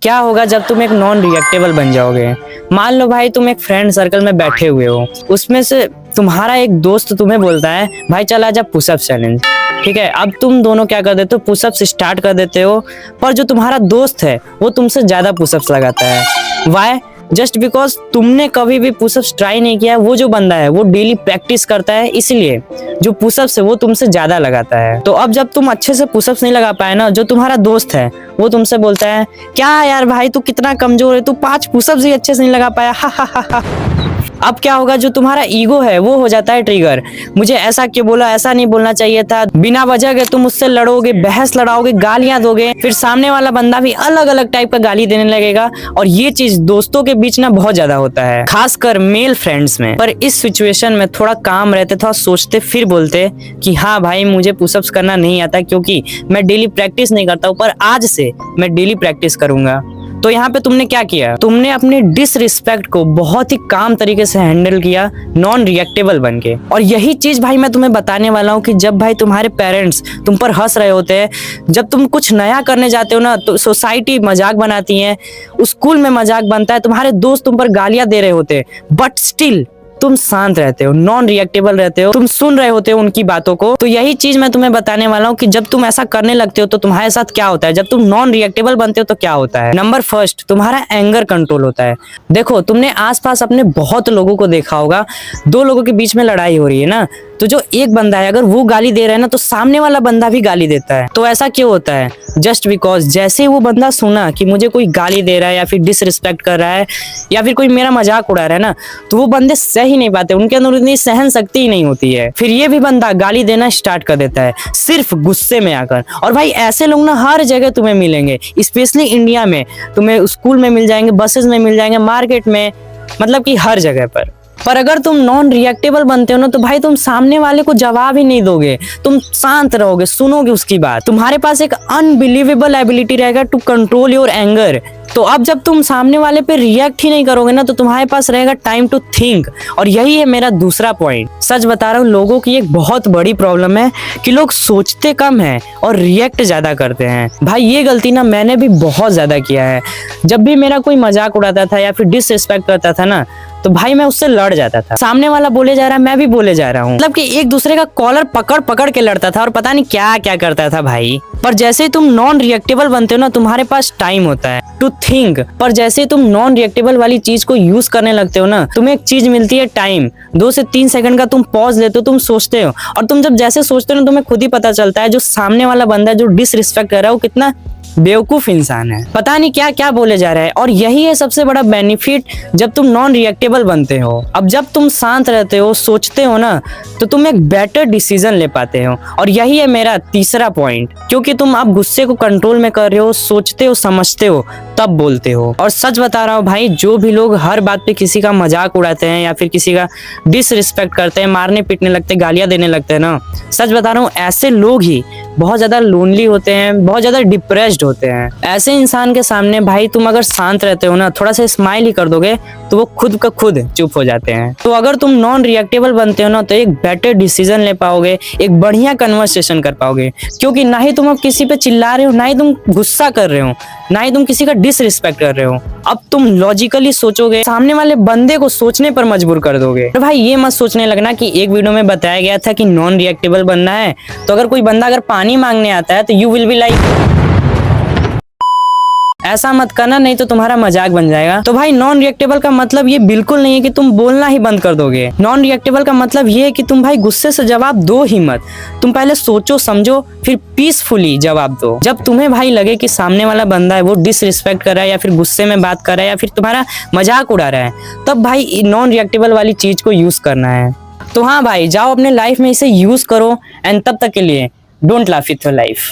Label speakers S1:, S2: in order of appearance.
S1: क्या होगा जब तुम एक नॉन रिएक्टेबल बन जाओगे। मान लो भाई तुम एक फ्रेंड सर्कल में बैठे हुए हो, उसमें से तुम्हारा एक दोस्त तुम्हें बोलता है भाई चल आजा पुशअप चैलेंज। ठीक है, अब तुम दोनों क्या कर देते हो, पुशअप्स स्टार्ट कर देते हो, पर जो तुम्हारा दोस्त है वो तुमसे ज्यादा पुशअप्स लगाता है। वाई? जस्ट बिकॉज तुमने कभी भी पुशअप्स ट्राई नहीं किया। वो जो बंदा है वो डेली प्रैक्टिस करता है, इसलिए जो पुशअप्स है वो तुमसे ज्यादा लगाता है। तो अब जब तुम अच्छे से पुशअप्स नहीं लगा पाए ना, जो तुम्हारा दोस्त है वो तुमसे बोलता है क्या यार भाई तू कितना कमजोर है, तू 5 पुशअप्स ही अच्छे से नहीं लगा पाया, हा हा हा हा। अब क्या होगा, जो तुम्हारा ईगो है वो हो जाता है ट्रिगर। मुझे ऐसा क्यों बोला, ऐसा नहीं बोलना चाहिए था, बिना वजह के तुम उससे लड़ोगे, बहस लड़ाओगे, गालियां दोगे, फिर सामने वाला बंदा भी अलग अलग टाइप का गाली देने लगेगा। और ये चीज दोस्तों के बीच ना बहुत ज्यादा होता है, खासकर मेल फ्रेंड्स में। पर इस सिचुएशन में थोड़ा काम रहते, थोड़ा सोचते फिर बोलते कि हाँ भाई मुझे पुशअप्स करना नहीं आता क्योंकि मैं डेली प्रैक्टिस नहीं करता हूँ, पर आज से मैं डेली प्रैक्टिस करूंगा। तो यहाँ पे तुमने क्या किया, तुमने अपने डिसरिस्पेक्ट को बहुत ही काम तरीके से हैंडल किया, नॉन रिएक्टेबल बन के। और यही चीज भाई मैं तुम्हें बताने वाला हूँ कि जब भाई तुम्हारे पेरेंट्स तुम पर हंस रहे होते हैं, जब तुम कुछ नया करने जाते हो ना तो सोसाइटी मजाक बनाती है, स्कूल में मजाक बनता है, तुम्हारे दोस्त तुम पर गालियां दे रहे होते हैं, बट स्टिल तुम शांत रहते हो, नॉन रिएक्टेबल रहते हो, तुम सुन रहे होते हो उनकी बातों को। तो यही चीज मैं तुम्हें बताने वाला हूँ कि जब तुम ऐसा करने लगते हो तो तुम्हारे साथ क्या होता है, जब तुम नॉन रिएक्टेबल बनते हो तो क्या होता है। नंबर फर्स्ट, तुम्हारा एंगर कंट्रोल होता है। देखो तुमने आसपास अपने बहुत लोगों को देखा होगा, 2 लोगों के बीच में लड़ाई हो रही है ना, तो जो एक बंदा है अगर वो गाली दे रहा है ना तो सामने वाला बंदा भी गाली देता है। तो ऐसा क्यों होता है, जस्ट बिकॉज जैसे ही वो बंदा सुना कि मुझे कोई गाली दे रहा है या फिर डिसरिस्पेक्ट कर रहा है या फिर कोई मेरा मजाक उड़ा रहा है ना, तो वो बंदे सह ही नहीं पाते, उनके अंदर उतनी सहन शक्ति ही नहीं होती है। फिर ये भी बंदा गाली देना स्टार्ट कर देता है सिर्फ गुस्से में आकर। और भाई ऐसे लोग ना हर जगह तुम्हें मिलेंगे, स्पेशली इंडिया में तुम्हें स्कूल में मिल जाएंगे, बसेस में मिल जाएंगे, मार्केट में, मतलब कि हर जगह पर अगर तुम नॉन रिएक्टेबल बनते हो ना तो भाई तुम सामने वाले को जवाब ही नहीं दोगे, तुम शांत रहोगे, सुनोगे उसकी बात। तुम्हारे पास एक अनबिलीवेबल एबिलिटी रहेगा टू कंट्रोल योर एंगर। तो अब जब तुम सामने वाले पे रिएक्ट ही नहीं करोगे ना तो तुम्हारे पास रहेगा टाइम टू थिंक। और यही है मेरा दूसरा पॉइंट। सच बता रहा हूँ, लोगों की एक बहुत बड़ी प्रॉब्लम है कि लोग सोचते कम है और रिएक्ट ज्यादा करते हैं। भाई ये गलती ना मैंने भी बहुत ज्यादा किया है। जब भी मेरा कोई मजाक उड़ाता था या फिर डिसरिस्पेक्ट करता था ना तो भाई मैं उससे लड़ जाता था। सामने वाला बोले जा रहा है, मैं भी बोले जा रहा हूँ, मतलब कि एक दूसरे का कॉलर पकड़ पकड़ के लड़ता था और पता नहीं क्या क्या करता था भाई। पर जैसे ही तुम नॉन रिएक्टेबल बनते हो ना तुम्हारे पास टाइम होता है टू थिंक। पर जैसे ही तुम नॉन रिएक्टेबल वाली चीज को यूज करने लगते हो ना, तुम्हें एक चीज मिलती है टाइम। 2 से 3 सेकंड का तुम पॉज लेते हो, तुम सोचते हो, और तुम जब जैसे सोचते हो ना तुम्हें खुद ही पता चलता है जो सामने वाला बंदा है जो डिसरिस्पेक्ट कर रहा है वो कितना बेवकूफ इंसान है, पता नहीं क्या क्या बोले जा रहा है। और यही है सबसे बड़ा बेनिफिट जब तुम नॉन रिएक्टेबल बनते हो। अब जब तुम शांत रहते हो, सोचते हो ना, तो तुम एक बेटर डिसीजन ले पाते हो। और यही है मेरा तीसरा पॉइंट, क्योंकि तुम अब गुस्से को कंट्रोल में कर रहे हो, सोचते हो, समझते हो, तब बोलते हो। और सच बता रहा हूँ भाई, जो भी लोग हर बात पे किसी का मजाक उड़ाते हैं या फिर किसी का डिसरिस्पेक्ट करते हैं, मारने पीटने लगते हैं, गालियां देने लगते हैं ना, सच बता रहा हूँ ऐसे लोग ही बहुत ज्यादा लोनली होते हैं, बहुत ज्यादा डिप्रेस्ड होते हैं। ऐसे इंसान के सामने भाई तुम अगर शांत रहते हो ना, थोड़ा सा स्माइल ही कर दोगे तो वो खुद का खुद चुप हो जाते हैं। तो अगर तुम नॉन रिएक्टेबल बनते हो ना तो एक बेटर डिसीजन ले पाओगे, एक बढ़िया कन्वर्सेशन कर पाओगे, क्योंकि ना ही तुम अब किसी पे चिल्ला रहे हो, ना ही तुम गुस्सा कर रहे हो, ना ही तुम किसी का डिसरिस्पेक्ट कर रहे हो। अब तुम लॉजिकली सोचोगे, सामने वाले बंदे को सोचने पर मजबूर कर दोगे। तो भाई ये मत सोचने लगना कि एक वीडियो में बताया गया था कि नॉन रिएक्टेबल बनना है तो अगर कोई बंदा अगर पानी मांगने आता है तो यू विल बी लाइक, ऐसा मत करना, नहीं तो तुम्हारा मजाक बन जाएगा। तो भाई नॉन रिएक्टेबल का मतलब ये बिल्कुल नहीं है कि तुम बोलना ही बंद कर दोगे। नॉन रिएक्टेबल का मतलब ये है कि तुम भाई गुस्से से जवाब दो ही मत, तुम पहले सोचो समझो फिर पीसफुली जवाब दो। जब तुम्हें भाई लगे कि सामने वाला बंदा है वो डिसरिस्पेक्ट कर रहा है या फिर गुस्से में बात कर रहा है या फिर तुम्हारा मजाक उड़ा रहा है, तब भाई नॉन रिएक्टेबल वाली चीज को यूज करना है। तो हाँ भाई, जाओ अपने लाइफ में इसे यूज करो, एंड तब तक के लिए don't laugh with your life.